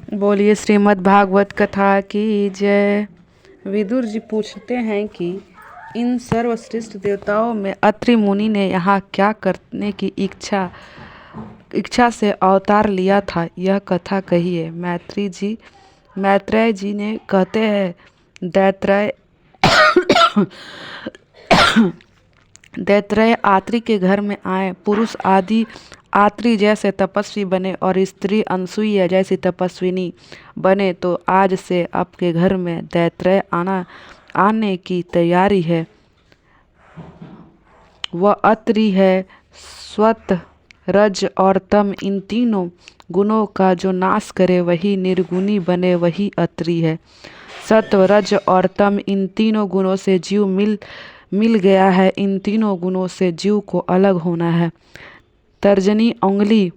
बोलिए श्रीमद् भागवत कथा की जय। विदुर जी पूछते हैं कि इन सर्वश्रेष्ठ देवताओं में अत्रि मुनि ने यहाँ क्या करने की इच्छा से अवतार लिया था, यह कथा कहिए। मैत्रेय जी ने कहते हैं, दैत्रेय आत्रि के घर में आए। पुरुष आदि आत्रि जैसे तपस्वी बने और स्त्री अनसुईया जैसी तपस्विनी बने, तो आज से आपके घर में दैत्रेय आने की तैयारी है। वह अत्रि है। स्वत, रज और तम, इन तीनों गुणों का जो नाश करे वही निर्गुणी बने, वही अत्रि है। सत्व, रज और तम, इन तीनों गुणों से जीव मिल गया है। इन तीनों गुणों से जीव को अलग होना है। तर्जनी उंगली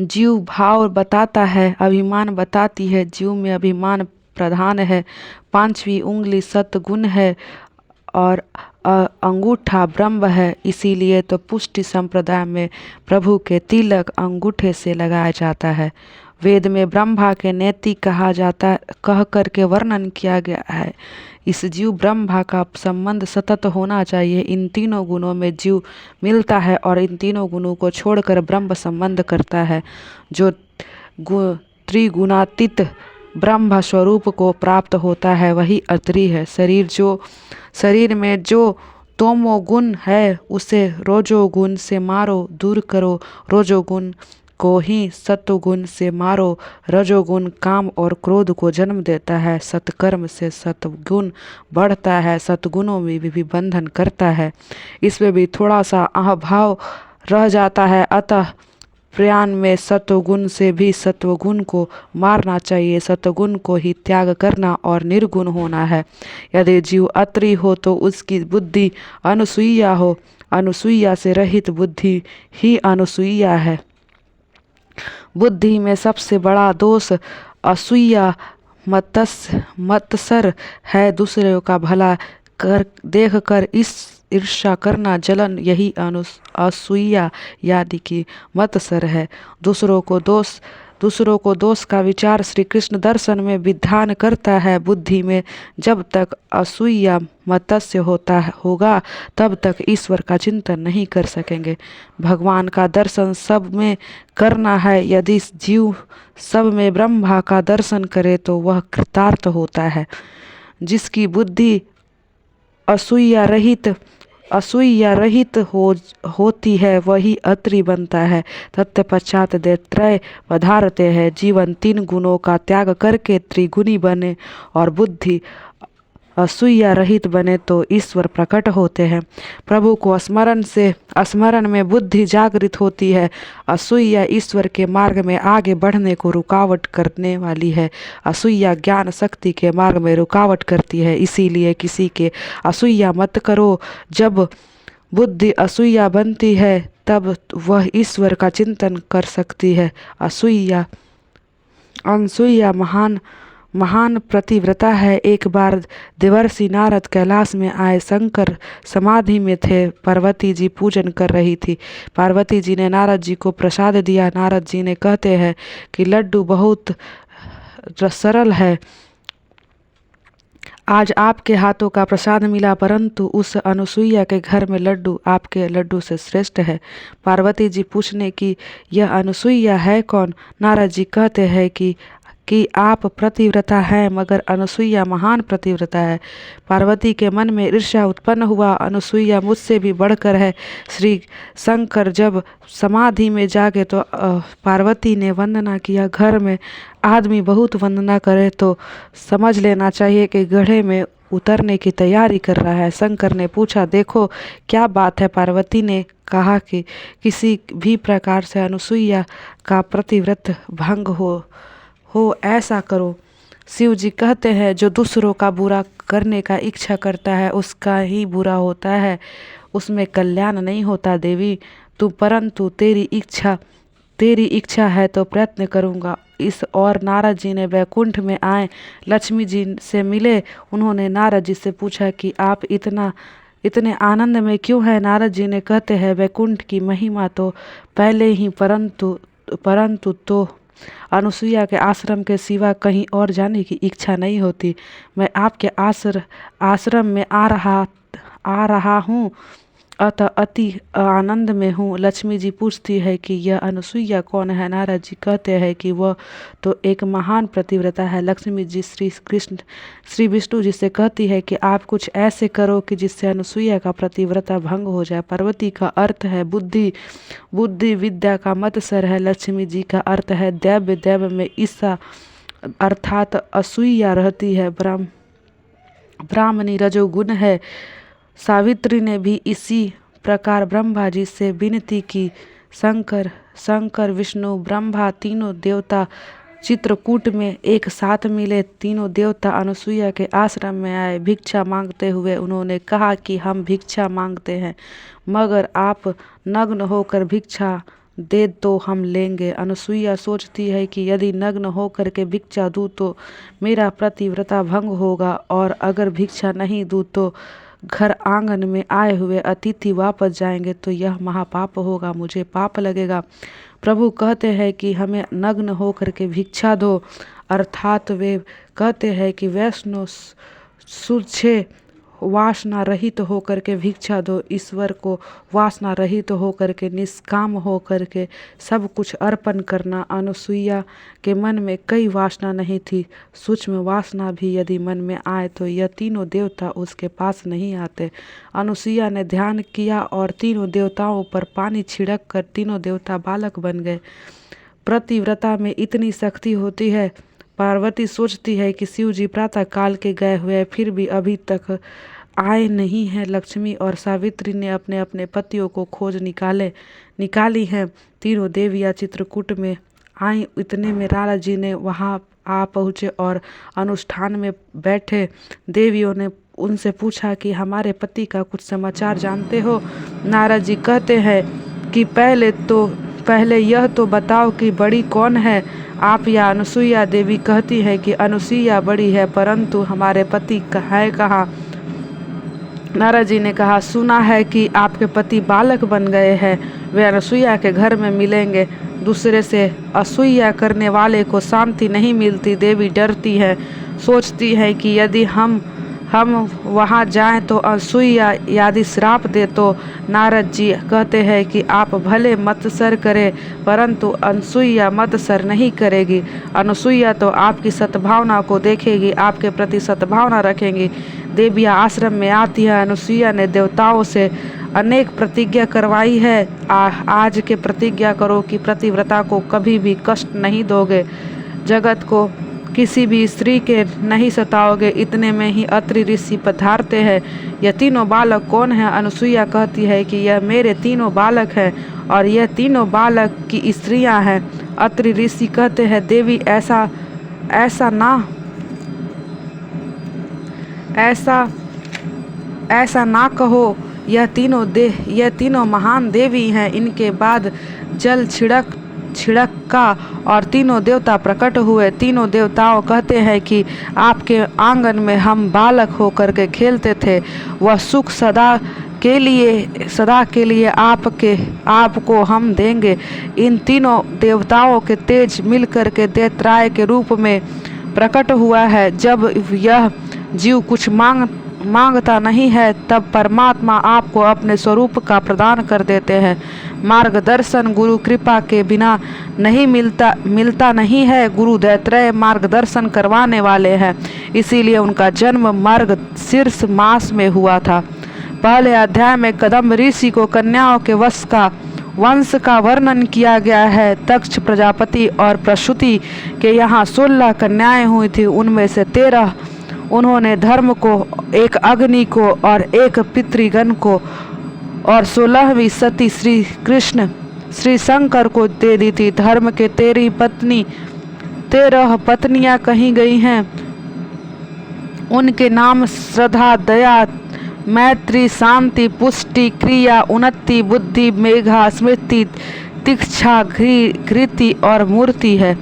जीव भाव बताता है, अभिमान बताती है। जीव में अभिमान प्रधान है। पांचवी उंगली सतगुण है और अंगूठा ब्रह्म है। इसीलिए तो पुष्टि संप्रदाय में प्रभु के तिलक अंगूठे से लगाया जाता है। वेद में ब्रह्मा के नेति कह करके वर्णन किया गया है। इस जीव ब्रह्मा का संबंध सतत होना चाहिए। इन तीनों गुणों में जीव मिलता है और इन तीनों गुणों को छोड़कर ब्रह्म संबंध करता है। जो त्रिगुणातीत ब्रह्म स्वरूप को प्राप्त होता है वही अत्रि है। शरीर में जो तमोगुण है उसे रजोगुण से मारो, दूर करो। रजोगुण को ही सत्वगुण से मारो। रजोगुण काम और क्रोध को जन्म देता है। सत्कर्म से सत्वगुण बढ़ता है। सत्गुणों में भी बंधन करता है। इसमें भी थोड़ा सा अहभाव रह जाता है। अतः प्रयाण में सत्वगुण से भी सत्वगुण को मारना चाहिए। सत्वगुण को ही त्याग करना और निर्गुण होना है। यदि जीव अत्रि हो तो उसकी बुद्धि अनुसूया हो। अनुसूया से रहित बुद्धि ही अनुसूया है। बुद्धि में सबसे बड़ा दोष असूया मत्सर है। दूसरे का भला देख कर ईर्ष्या करना, जलन, यही असूया यानी कि मत्सर है। दूसरों को दोष का विचार श्री कृष्ण दर्शन में विधान करता है। बुद्धि में जब तक असूया मत्स्य होगा तब तक ईश्वर का चिंतन नहीं कर सकेंगे। भगवान का दर्शन सब में करना है। यदि जीव सब में ब्रह्मा का दर्शन करे तो वह कृतार्थ होता है। जिसकी बुद्धि असूया रहित होती है वही अत्रि बनता है। तत्पश्चात दैत्रेय पधारते हैं। जीवन तीन गुणों का त्याग करके त्रिगुणी बने और बुद्धि असूया रहित बने तो ईश्वर प्रकट होते हैं। प्रभु को स्मरण में बुद्धि जागृत होती है। असूया ईश्वर के मार्ग में आगे बढ़ने को रुकावट करने वाली है। असूया ज्ञान शक्ति के मार्ग में रुकावट करती है। इसीलिए किसी के असूया मत करो। जब बुद्धि असूया बनती है तब वह ईश्वर का चिंतन कर सकती है। अनसूया महान प्रतिव्रता है। एक बार देवर्षि नारद कैलाश में आए। शंकर समाधि में थे। पार्वती जी पूजन कर रही थी। पार्वती जी ने नारद जी को प्रसाद दिया। नारद जी ने कहते हैं कि लड्डू बहुत सरल है। आज आपके हाथों का प्रसाद मिला, परंतु उस अनुसूया के घर में लड्डू आपके लड्डू से श्रेष्ठ है। पार्वती जी पूछने की यह अनुसूया है कौन? नारद जी कहते हैं कि आप प्रतिव्रता हैं, मगर अनुसूया महान प्रतिव्रता है। पार्वती के मन में ईर्ष्या उत्पन्न हुआ। अनुसूया मुझसे भी बढ़कर है। श्री शंकर जब समाधि में जागे तो पार्वती ने वंदना किया। घर में आदमी बहुत वंदना करे तो समझ लेना चाहिए कि गड्ढे में उतरने की तैयारी कर रहा है। शंकर ने पूछा, देखो क्या बात है? पार्वती ने कहा कि किसी भी प्रकार से अनुसूया का प्रतिव्रत भंग हो ऐसा करो। शिव जी कहते हैं, जो दूसरों का बुरा करने का इच्छा करता है उसका ही बुरा होता है, उसमें कल्याण नहीं होता। देवी परंतु तेरी इच्छा है तो प्रयत्न करूँगा। और नारद जी ने वैकुंठ में आए, लक्ष्मी जी से मिले। उन्होंने नारद जी से पूछा कि आप इतने आनंद में क्यों हैं? नारद जी ने कहते हैं, वैकुंठ की महिमा तो पहले ही परंतु तो अनुसुईया के आश्रम के सिवा कहीं और जाने की इच्छा नहीं होती। मैं आपके आश्रम में आ रहा हूँ, अतः अति आनंद में हूँ। लक्ष्मी जी पूछती है कि यह अनुसुईया कौन है। नारद जी कहते हैं कि वह तो एक महान पतिव्रता है। लक्ष्मी जी श्री विष्णु जी से कहती है कि आप कुछ ऐसे करो कि जिससे अनुसुईया का पतिव्रता भंग हो जाए। पार्वती का अर्थ है बुद्धि विद्या का मत्सर है। लक्ष्मी जी का अर्थ है दैव्य। दैव में ईसा अर्थात असूया रहती है। ब्राह्मणी रजोगुण है। सावित्री ने भी इसी प्रकार ब्रह्मा जी से विनती की। शंकर विष्णु ब्रह्मा तीनों देवता चित्रकूट में एक साथ मिले। तीनों देवता अनुसुईया के आश्रम में आए भिक्षा मांगते हुए। उन्होंने कहा कि हम भिक्षा मांगते हैं, मगर आप नग्न होकर भिक्षा दे तो हम लेंगे। अनुसुईया सोचती है कि यदि नग्न होकर के भिक्षा दूँ तो मेरा पतिव्रता भंग होगा, और अगर भिक्षा नहीं दूँ तो घर आंगन में आए हुए अतिथि वापस जाएंगे तो यह महापाप होगा, मुझे पाप लगेगा। प्रभु कहते हैं कि हमें नग्न होकर के भिक्षा दो, अर्थात वे कहते हैं कि वैष्णव सूझे वासना रहित होकर के भिक्षा दो। ईश्वर को वासना रहित होकर के निष्काम होकर के सब कुछ अर्पण करना। अनुसुईया के मन में कई वासना नहीं थी। सूक्ष्म वासना भी यदि मन में आए तो यह तीनों देवता उसके पास नहीं आते। अनुसुईया ने ध्यान किया और तीनों देवताओं पर पानी छिड़क कर तीनों देवता बालक बन गए। पतिव्रता में इतनी शक्ति होती है। पार्वती सोचती है कि शिव जी प्रातः काल के गए हुए फिर भी अभी तक आए नहीं हैं। लक्ष्मी और सावित्री ने अपने अपने पतियों को खोज निकाली हैं। तीनों देवियाँ चित्रकूट में आई। इतने में नारद जी ने वहाँ आ पहुँचे और अनुष्ठान में बैठे। देवियों ने उनसे पूछा कि हमारे पति का कुछ समाचार जानते हो। नारद जी कहते हैं कि पहले यह तो बताओ कि बड़ी कौन है, आप या अनुसुईया। देवी कहती है कि अनुसुईया बड़ी है, परंतु हमारे पति है कहाँ। नारद जी ने कहा, सुना है कि आपके पति बालक बन गए हैं, वे अनुसुईया के घर में मिलेंगे। दूसरे से असूया करने वाले को शांति नहीं मिलती। देवी डरती है, सोचती है कि यदि हम वहाँ जाएं तो अनुसुईया यदि श्राप दे तो। नारद जी कहते हैं कि आप भले मत्सर करें, परंतु अनुसुईया मत्सर नहीं करेगी। अनुसुईया तो आपकी सद्भावना को देखेगी, आपके प्रति सद्भावना रखेंगी। देवियाँ आश्रम में आती है। अनुसुईया ने देवताओं से अनेक प्रतिज्ञा करवाई है। आज के प्रतिज्ञा करो कि पतिव्रता को कभी भी कष्ट नहीं दोगे, जगत को किसी भी स्त्री के नहीं सताओगे। इतने में ही अत्रि ऋषि पधारते हैं। यह तीनों बालक कौन है। अनुसुईया कहती है कि यह मेरे तीनों बालक हैं और यह तीनों बालक की स्त्रियां हैं। अत्रि ऋषि कहते हैं, देवी ऐसा ना कहो। यह तीनों महान देवी हैं। इनके बाद जल छिड़का और तीनों देवता प्रकट हुए। तीनों देवताओं कहते हैं कि आपके आंगन में हम बालक होकर के खेलते थे। वह सुख सदा के लिए आपको हम देंगे। इन तीनों देवताओं के तेज मिलकर के दैत्याय के रूप में प्रकट हुआ है। जब यह जीव कुछ मांगता नहीं है तब परमात्मा आपको अपने स्वरूप का प्रदान कर देते हैं। मार्गदर्शन गुरु कृपा के बिना नहीं मिलता नहीं है। गुरु दैत्रेय मार्गदर्शन करवाने वाले हैं, इसीलिए उनका जन्म मार्गशीर्ष मास में हुआ था। पहले अध्याय में कदम्ब ऋषि को कन्याओं के वंश का वर्णन किया गया है। दक्ष प्रजापति और प्रसूति के यहाँ 16 कन्याएं हुई थी। उनमें से 13 उन्होंने धर्म को, एक अग्नि को और एक पितृगण को, और 16वीं सती श्री शंकर को दे दी थी। धर्म के 13 पत्नियां कही गई हैं। उनके नाम श्रद्धा, दया, मैत्री, शांति, पुष्टि, क्रिया, उन्नति, बुद्धि, मेघा, स्मृति, तीक्षा, घृति और मूर्ति है।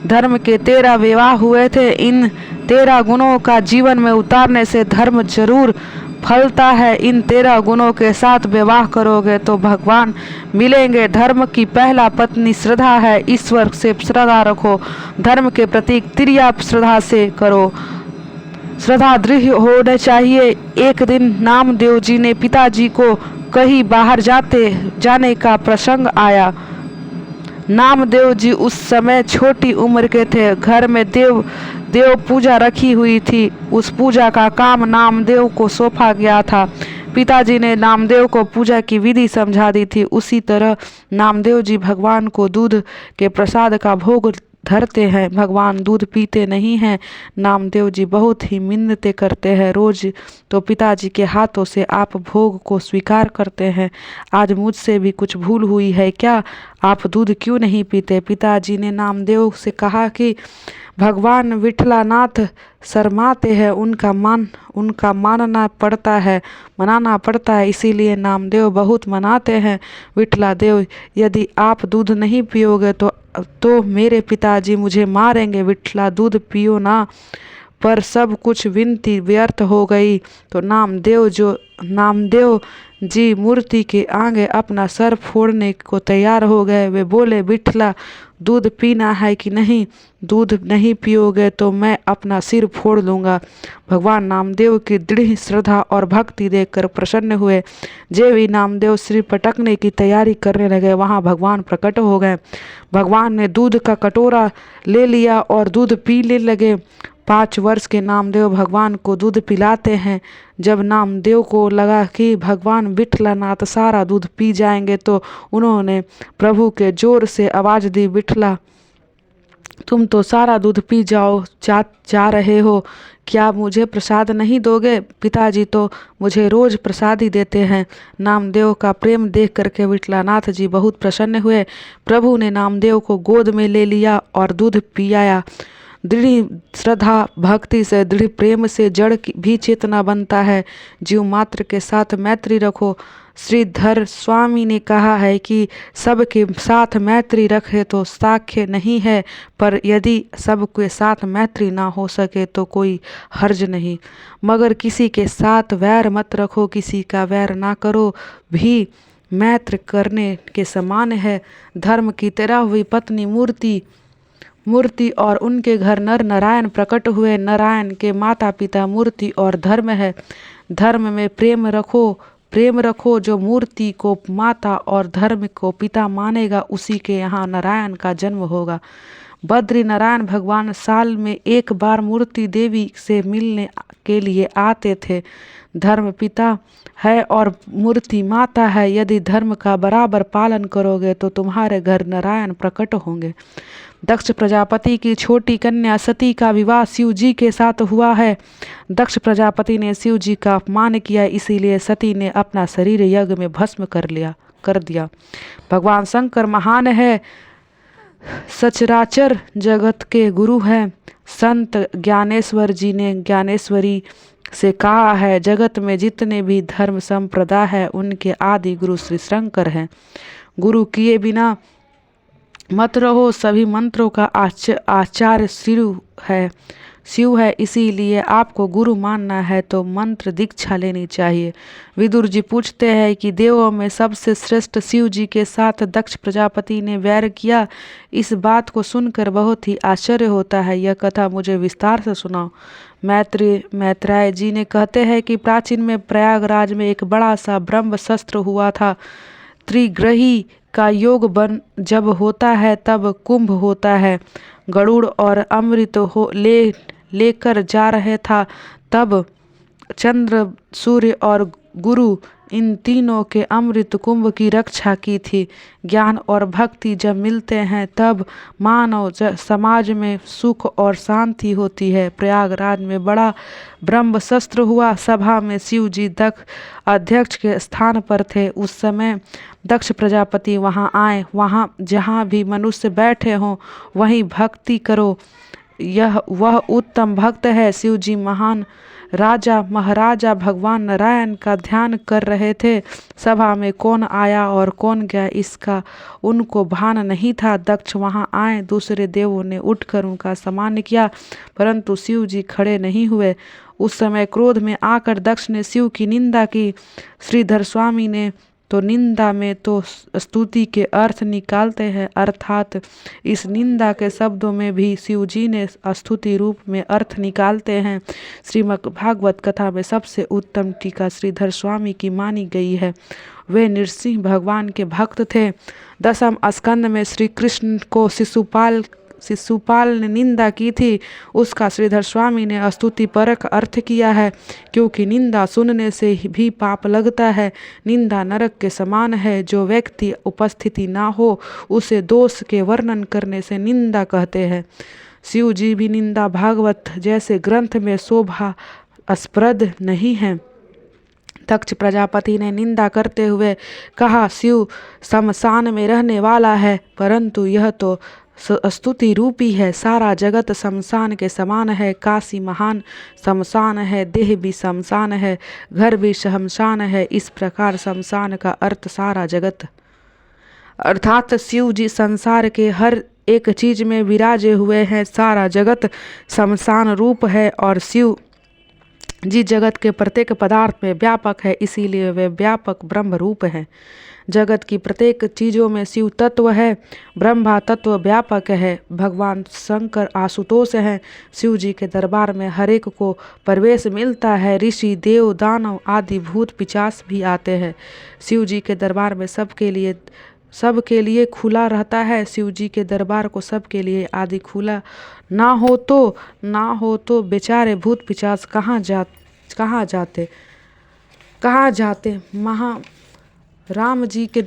धर्म के 13 विवाह हुए थे। इन 13 गुणों का जीवन में उतारने से धर्म जरूर फलता है। इन 13 गुणों के साथ विवाह करोगे तो भगवान मिलेंगे। धर्म की पहला पत्नी श्रद्धा है। ईश्वर से श्रद्धा रखो। धर्म के प्रति क्रिया श्रद्धा से करो। श्रद्धा दृढ़ होना चाहिए। एक दिन नामदेव जी ने पिताजी को कहीं बाहर जाने का प्रसंग आया। नामदेव जी उस समय छोटी उम्र के थे। घर में देव पूजा रखी हुई थी। उस पूजा का काम नामदेव को सौंपा गया था। पिताजी ने नामदेव को पूजा की विधि समझा दी थी। उसी तरह नामदेव जी भगवान को दूध के प्रसाद का भोग धरते हैं। भगवान दूध पीते नहीं हैं। नामदेव जी बहुत ही मिन्नतें करते हैं। रोज तो पिताजी के हाथों से आप भोग को स्वीकार करते हैं। आज मुझसे भी कुछ भूल हुई है क्या? आप दूध क्यों नहीं पीते? पिताजी ने नामदेव से कहा कि भगवान विठलानाथ शर्माते हैं। उनका मनाना पड़ता है। इसीलिए नामदेव बहुत मनाते हैं। विठलादेव, यदि आप दूध नहीं पियोगे तो मेरे पिताजी मुझे मारेंगे। विठला, दूध पियो ना। पर सब कुछ विनती व्यर्थ हो गई तो नामदेव जी मूर्ति के आगे अपना सर फोड़ने को तैयार हो गए। वे बोले, विठला, दूध पीना है कि नहीं? दूध नहीं पियोगे तो मैं अपना सिर फोड़ लूँगा। भगवान नामदेव की दृढ़ श्रद्धा और भक्ति देखकर प्रसन्न हुए। जब ही नामदेव सिर पटकने की तैयारी करने लगे, वहाँ भगवान प्रकट हो गए। भगवान ने दूध का कटोरा ले लिया और दूध पीने लगे। 5 वर्ष के नामदेव भगवान को दूध पिलाते हैं। जब नामदेव को लगा कि भगवान विठलानाथ सारा दूध पी जाएंगे तो उन्होंने प्रभु के जोर से आवाज़ दी, विठला, तुम तो सारा दूध पी जा रहे हो, क्या मुझे प्रसाद नहीं दोगे? पिताजी तो मुझे रोज प्रसाद ही देते हैं। नामदेव का प्रेम देख करके विठलानाथ जी बहुत प्रसन्न हुए। प्रभु ने नामदेव को गोद में ले लिया और दूध पियाया। दृढ़ श्रद्धा भक्ति से, दृढ़ प्रेम से जड़ भी चेतना बनता है। जीव मात्र के साथ मैत्री रखो। श्रीधर स्वामी ने कहा है कि सबके साथ मैत्री रखे तो साख्य नहीं है, पर यदि सबके साथ मैत्री ना हो सके तो कोई हर्ज नहीं। मगर किसी के साथ वैर मत रखो। किसी का वैर ना करो भी मैत्र करने के समान है। धर्म की तेरह हुई पत्नी मूर्ति और उनके घर नर नारायण प्रकट हुए। नारायण के माता पिता मूर्ति और धर्म है। धर्म में प्रेम रखो। जो मूर्ति को माता और धर्म को पिता मानेगा, उसी के यहाँ नारायण का जन्म होगा। बद्री नारायण भगवान साल में एक बार मूर्ति देवी से मिलने के लिए आते थे। धर्म पिता है और मूर्ति माता है। यदि धर्म का बराबर पालन करोगे तो तुम्हारे घर नारायण प्रकट होंगे। दक्ष प्रजापति की छोटी कन्या सती का विवाह शिव जी के साथ हुआ है। दक्ष प्रजापति ने शिव जी का अपमान किया, इसीलिए सती ने अपना शरीर यज्ञ में भस्म कर दिया। भगवान शंकर महान है, सचराचर जगत के गुरु हैं। संत ज्ञानेश्वर जी ने ज्ञानेश्वरी से कहा है, जगत में जितने भी धर्म संप्रदाय है उनके आदि गुरु श्री शंकर हैं। गुरु किए बिना मत रहो। सभी मंत्रों का आचार्य शिव है। इसीलिए आपको गुरु मानना है तो मंत्र दीक्षा लेनी चाहिए। विदुर जी पूछते हैं कि देवों में सबसे श्रेष्ठ शिव जी के साथ दक्ष प्रजापति ने वैर किया। इस बात को सुनकर बहुत ही आश्चर्य होता है। यह कथा मुझे विस्तार से सुनाओ। मैत्रेय जी ने कहते हैं कि प्राचीन में प्रयागराज में एक बड़ा सा ब्रह्म शस्त्र हुआ था। त्रिग्रही का योग जब होता है तब कुंभ होता है। गरुड़ और अमृत लेकर जा रहे था, तब चंद्र, सूर्य और गुरु इन तीनों के अमृत कुंभ की रक्षा की थी। ज्ञान और भक्ति जब मिलते हैं तब मानव समाज में सुख और शांति होती है। प्रयागराज में बड़ा ब्रह्म शस्त्र हुआ। सभा में शिव जी अध्यक्ष के स्थान पर थे। उस समय दक्ष प्रजापति वहां आए। वहां जहां भी मनुष्य बैठे हों वहीं भक्ति करो। वह उत्तम भक्त है। शिव जी महान राजा महाराजा भगवान नारायण का ध्यान कर रहे थे। सभा में कौन आया और कौन गया इसका उनको भान नहीं था। दक्ष वहां आए, दूसरे देवों ने उठकर उनका सम्मान किया, परंतु शिव जी खड़े नहीं हुए। उस समय क्रोध में आकर दक्ष ने शिव की निंदा की। श्रीधर स्वामी ने तो निंदा में तो स्तुति के अर्थ निकालते हैं, अर्थात इस निंदा के शब्दों में भी शिव जी ने स्तुति रूप में अर्थ निकालते हैं। श्रीमद् भागवत कथा में सबसे उत्तम टीका श्रीधर स्वामी की मानी गई है। वे नृसिंह भगवान के भक्त थे। दसम स्कंद में श्री कृष्ण को शिशुपाल ने निंदा की थी, उसका श्रीधर स्वामी ने स्तुति परक अर्थ किया है, क्योंकि निंदा सुनने से भी पाप लगता है। निंदा नरक के समान है। जो व्यक्ति उपस्थिति ना हो उसे दोष के वर्णन करने से निंदा कहते हैं। शिव जी भी निंदा भागवत जैसे ग्रंथ में शोभास्पद नहीं है। दक्ष प्रजापति ने निंदा करते हुए कहा, शिव शमशान में रहने वाला है, परंतु यह तो स्तुति रूपी है। सारा जगत शमशान के समान है। काशी महान शमशान है, देह भी शमशान है, घर भी शमशान है। इस प्रकार शमशान का अर्थ सारा जगत, अर्थात शिव जी संसार के हर एक चीज में विराजे हुए हैं। सारा जगत शमशान रूप है और शिव जी जगत के प्रत्येक पदार्थ में व्यापक है, इसीलिए वे व्यापक ब्रह्म रूप है। जगत की प्रत्येक चीजों में शिव तत्व है, ब्रह्मा तत्व व्यापक है। भगवान शंकर आशुतोष हैं। शिव जी के दरबार में हर एक को प्रवेश मिलता है। ऋषि देव दानव आदि भूत पिशाच भी आते हैं। शिव जी के दरबार में सबके लिए खुला रहता है। शिव जी के दरबार को सबके लिए आदि खुला ना हो तो बेचारे भूत पिशाच कहाँ जाते। राम जी के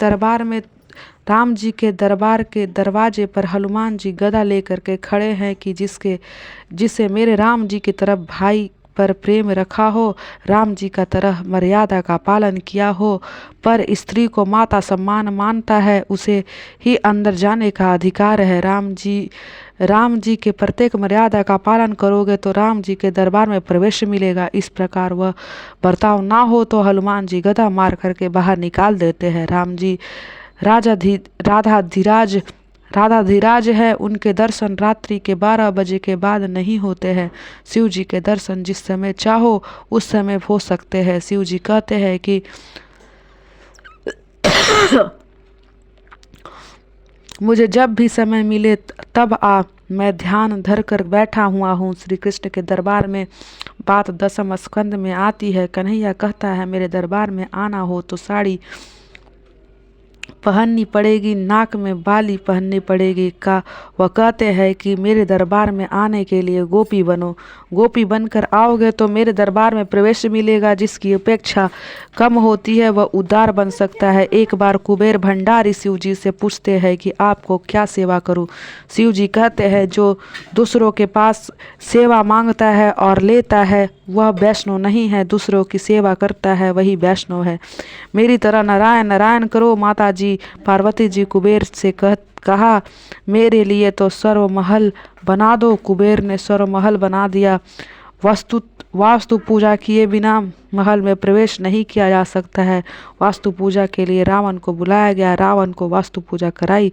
दरबार के दरवाजे पर हनुमान जी गदा लेकर के खड़े हैं कि जिसे मेरे राम जी की तरफ भाई पर प्रेम रखा हो, राम जी का तरह मर्यादा का पालन किया हो, पर स्त्री को माता सम्मान मानता है, उसे ही अंदर जाने का अधिकार है। राम जी के प्रत्येक मर्यादा का पालन करोगे तो राम जी के दरबार में प्रवेश मिलेगा। इस प्रकार वह बर्ताव ना हो तो हनुमान जी गदा मार करके बाहर निकाल देते हैं। राम जी राधाधीराज है, उनके दर्शन रात्रि के 12 बजे के बाद नहीं होते हैं। शिव जी के दर्शन जिस समय चाहो उस समय हो सकते हैं। शिव जी कहते हैं कि मुझे जब भी समय मिले तब आ, मैं ध्यान धर कर बैठा हुआ हूँ। श्री कृष्ण के दरबार में बात दसम स्कंद में आती है। कन्हैया कहता है, मेरे दरबार में आना हो तो साड़ी पहननी पड़ेगी, नाक में बाली पहननी पड़ेगी। वह कहते हैं कि मेरे दरबार में आने के लिए गोपी बनो। गोपी बनकर आओगे तो मेरे दरबार में प्रवेश मिलेगा। जिसकी अपेक्षा कम होती है वह उदार बन सकता है। एक बार कुबेर भंडारी शिव जी से पूछते हैं कि आपको क्या सेवा करूं। शिव जी कहते हैं, जो दूसरों के पास सेवा मांगता है और लेता है वह वैष्णव नहीं है, दूसरों की सेवा करता है वही वैष्णव है। मेरी तरह नारायण नारायण करो। माता जी पार्वती जी कुबेर से कहा, मेरे लिए तो स्वर्ग महल बना दो। कुबेर ने स्वर्ग महल बना दिया। वास्तु पूजा किए बिना महल में प्रवेश नहीं किया जा सकता है। वास्तु पूजा के लिए रावण को बुलाया गया, रावण को वास्तु पूजा कराई।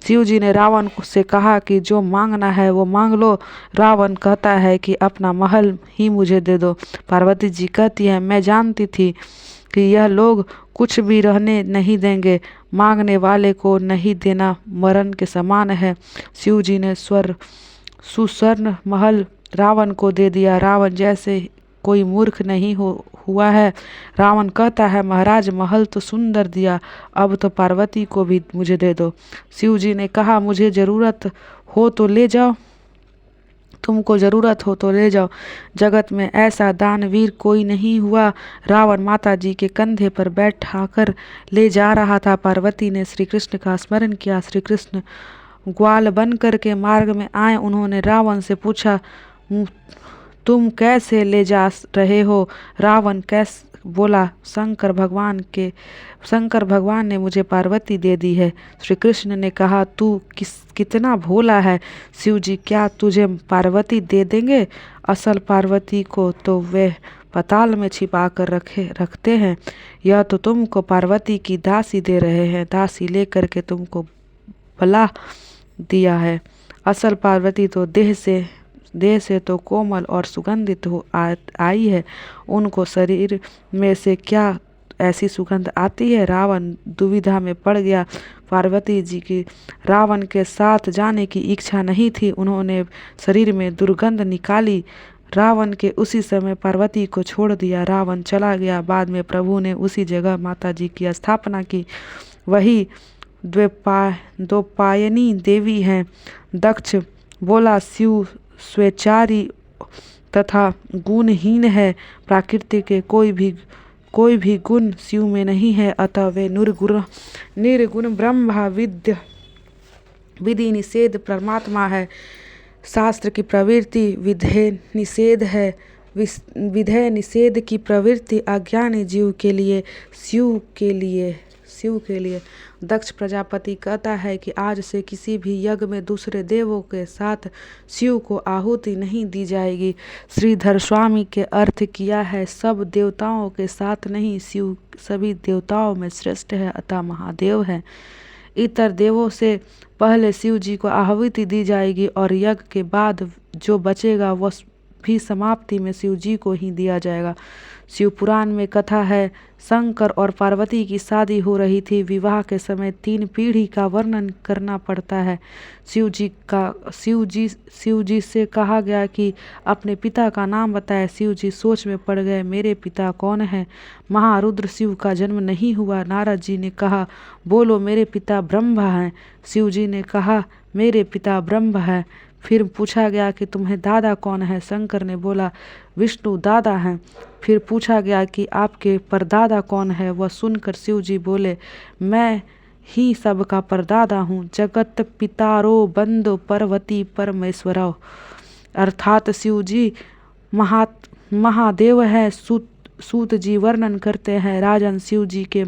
शिव जी ने रावण से कहा कि जो मांगना है वो मांग लो। रावण कहता है कि अपना महल ही मुझे दे दो। पार्वती जी कहती है, मैं जानती थी कि यह लोग कुछ भी रहने नहीं देंगे, मांगने वाले को नहीं देना मरण के समान है। शिव जी ने सुस्वर्ण महल रावण को दे दिया। रावण जैसे कोई मूर्ख नहीं हुआ है। रावण कहता है, महाराज महल तो सुंदर दिया, अब तो पार्वती को भी मुझे दे दो। शिव जी ने कहा, मुझे जरूरत हो तो ले जाओ, तुमको जरूरत हो तो ले जाओ। जगत में ऐसा दानवीर कोई नहीं हुआ। रावण माता जी के कंधे पर बैठाकर ले जा रहा था। पार्वती ने श्री कृष्ण का स्मरण किया। श्री कृष्ण ग्वाल बन करके मार्ग में आए। उन्होंने रावण से पूछा, तुम कैसे ले जा रहे हो? रावण बोला शंकर भगवान ने मुझे पार्वती दे दी है। श्री कृष्ण ने कहा तू कितना भोला है शिव जी, क्या तुझे पार्वती दे देंगे? असल पार्वती को तो वे पाताल में छिपा कर रखते हैं। यह तो तुमको पार्वती की दासी दे रहे हैं, दासी लेकर के तुमको भला दिया है। असल पार्वती तो देह से तो कोमल और सुगंधित हो आई है, उनको शरीर में से क्या ऐसी सुगंध आती है? रावण दुविधा में पड़ गया। पार्वती जी की रावण के साथ जाने की इच्छा नहीं थी, उन्होंने शरीर में दुर्गंध निकाली। रावण के उसी समय पार्वती को छोड़ दिया, रावण चला गया। बाद में प्रभु ने उसी जगह माता जी की स्थापना की, वही द्वैपायनी देवी हैं। दक्ष बोला शिव स्वेचारी तथा गुणहीन है, प्रकृति के कोई भी गुण शिव में नहीं है, अतः वे निर्गुण ब्रह्मा विधि निषेध परमात्मा है। शास्त्र की प्रवृत्ति विधेय निषेध है, विधेय निषेध की प्रवृत्ति अज्ञानी जीव के लिए, शिव के लिए। दक्ष प्रजापति कहता है कि आज से किसी भी यज्ञ में दूसरे देवों के साथ शिव को आहुति नहीं दी जाएगी। श्रीधर स्वामी के अर्थ किया है सब देवताओं के साथ नहीं, शिव सभी देवताओं में श्रेष्ठ है, अतः महादेव है। इतर देवों से पहले शिव जी को आहुति दी जाएगी और यज्ञ के बाद जो बचेगा वह भी समाप्ति में शिव जी को ही दिया जाएगा। शिव पुराण में कथा है, शंकर और पार्वती की शादी हो रही थी। विवाह के समय 3 पीढ़ी का वर्णन करना पड़ता है। शिव जी से कहा गया कि अपने पिता का नाम बताए। शिव जी सोच में पड़ गए, मेरे पिता कौन है? महारुद्र शिव का जन्म नहीं हुआ। नारद जी ने कहा, बोलो मेरे पिता ब्रह्मा हैं। शिव जी ने कहा, मेरे पिता ब्रह्मा है। फिर पूछा गया कि तुम्हें दादा कौन है? शंकर ने बोला, विष्णु दादा हैं। फिर पूछा गया कि आपके परदादा कौन है? वह सुनकर शिव जी बोले, मैं ही सबका परदादा हूँ। जगत पितारो बंदो पार्वती परमेश्वरो, अर्थात शिव जी महादेव है। सूत जी वर्णन करते हैं, राजन शिव जी के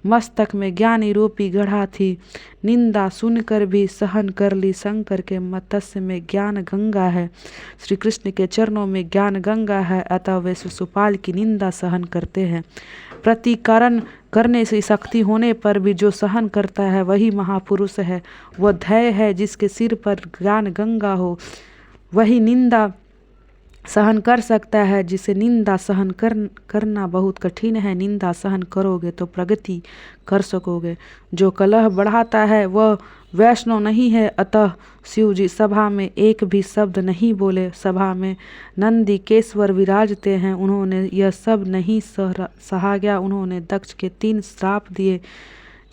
मस्तक में ज्ञानी रूपी गढ़ा थी, निंदा सुनकर भी सहन कर ली। शंकर के मत्स्य में ज्ञान गंगा है, श्री कृष्ण के चरणों में ज्ञान गंगा है, अतः वे शिशुपाल की निंदा सहन करते हैं। प्रतिकरण करने से शक्ति होने पर भी जो सहन करता है वही महापुरुष है। वह धैर्य है जिसके सिर पर ज्ञान गंगा हो, वही निंदा सहन कर सकता है, जिसे निंदा सहन करना बहुत कठिन है। निंदा सहन करोगे तो प्रगति कर सकोगे। जो कलह बढ़ाता है वह वैष्णव नहीं है। अतः शिव जी सभा में एक भी शब्द नहीं बोले। सभा में नंदीकेश्वर विराजते हैं, उन्होंने यह सब नहीं सहा गया। उन्होंने दक्ष के 3 श्राप दिए,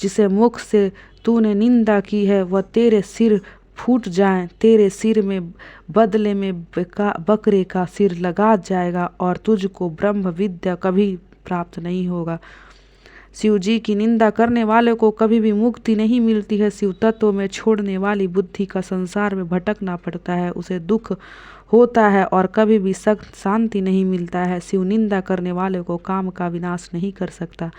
जिसे मुख से तूने निंदा की है वह तेरे सिर फूट जाए, तेरे सिर में बदले में बकरे का सिर लगा जाएगा और तुझको ब्रह्म विद्या कभी प्राप्त नहीं होगा। शिव जी की निंदा करने वाले को कभी भी मुक्ति नहीं मिलती है। शिव तत्व में छोड़ने वाली बुद्धि का संसार में भटकना पड़ता है, उसे दुख होता है और कभी भी सख्त शांति नहीं मिलता है। शिव निंदा करने वाले को काम का विनाश नहीं कर सकता।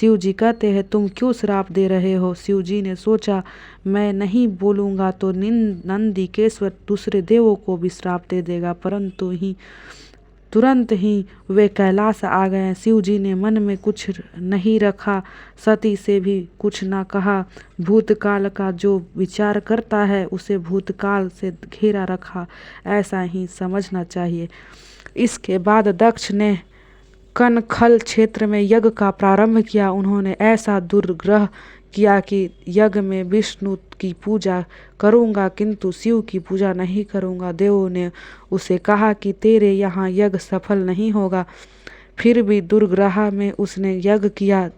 शिव जी कहते हैं, तुम क्यों श्राप दे रहे हो? शिव जी ने सोचा, मैं नहीं बोलूँगा तो नंदीकेश्वर दूसरे देवों को भी श्राप दे देगा, परंतु तुरंत ही वे कैलाश आ गए। शिव जी ने मन में कुछ नहीं रखा, सती से भी कुछ ना कहा। भूतकाल का जो विचार करता है उसे भूतकाल से घेरा रखा, ऐसा ही समझना चाहिए। इसके बाद दक्ष ने कनखल क्षेत्र में यज्ञ का प्रारंभ किया। उन्होंने ऐसा दुर्ग्रह किया कि यज्ञ में विष्णु की पूजा करूँगा किंतु शिव की पूजा नहीं करूँगा। देवों ने उसे कहा कि तेरे यहाँ यज्ञ सफल नहीं होगा। फिर भी दुर्ग्रह में उसने यज्ञ किया।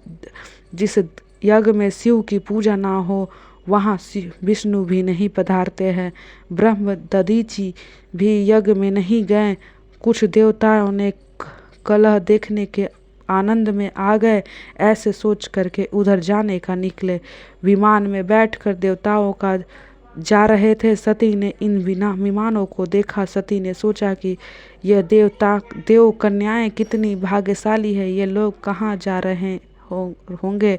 जिस यज्ञ में शिव की पूजा ना हो वहाँ विष्णु भी नहीं पधारते हैं। ब्रह्म दधीचि भी यज्ञ में नहीं गए। कुछ देवताओं ने कलह देखने के आनंद में आ गए, ऐसे सोच करके उधर जाने का निकले। विमान में बैठकर देवताओं का जा रहे थे। सती ने इन विमानों को देखा। सती ने सोचा कि यह देव कन्याएं कितनी भाग्यशाली है, ये लोग कहाँ जा रहे होंगे।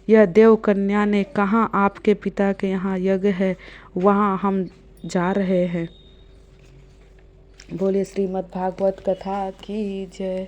यह देव कन्या ने कहा, आपके पिता के यहाँ यज्ञ है, वहाँ हम जा रहे हैं। बोलिए श्रीमद् भागवत कथा की जय।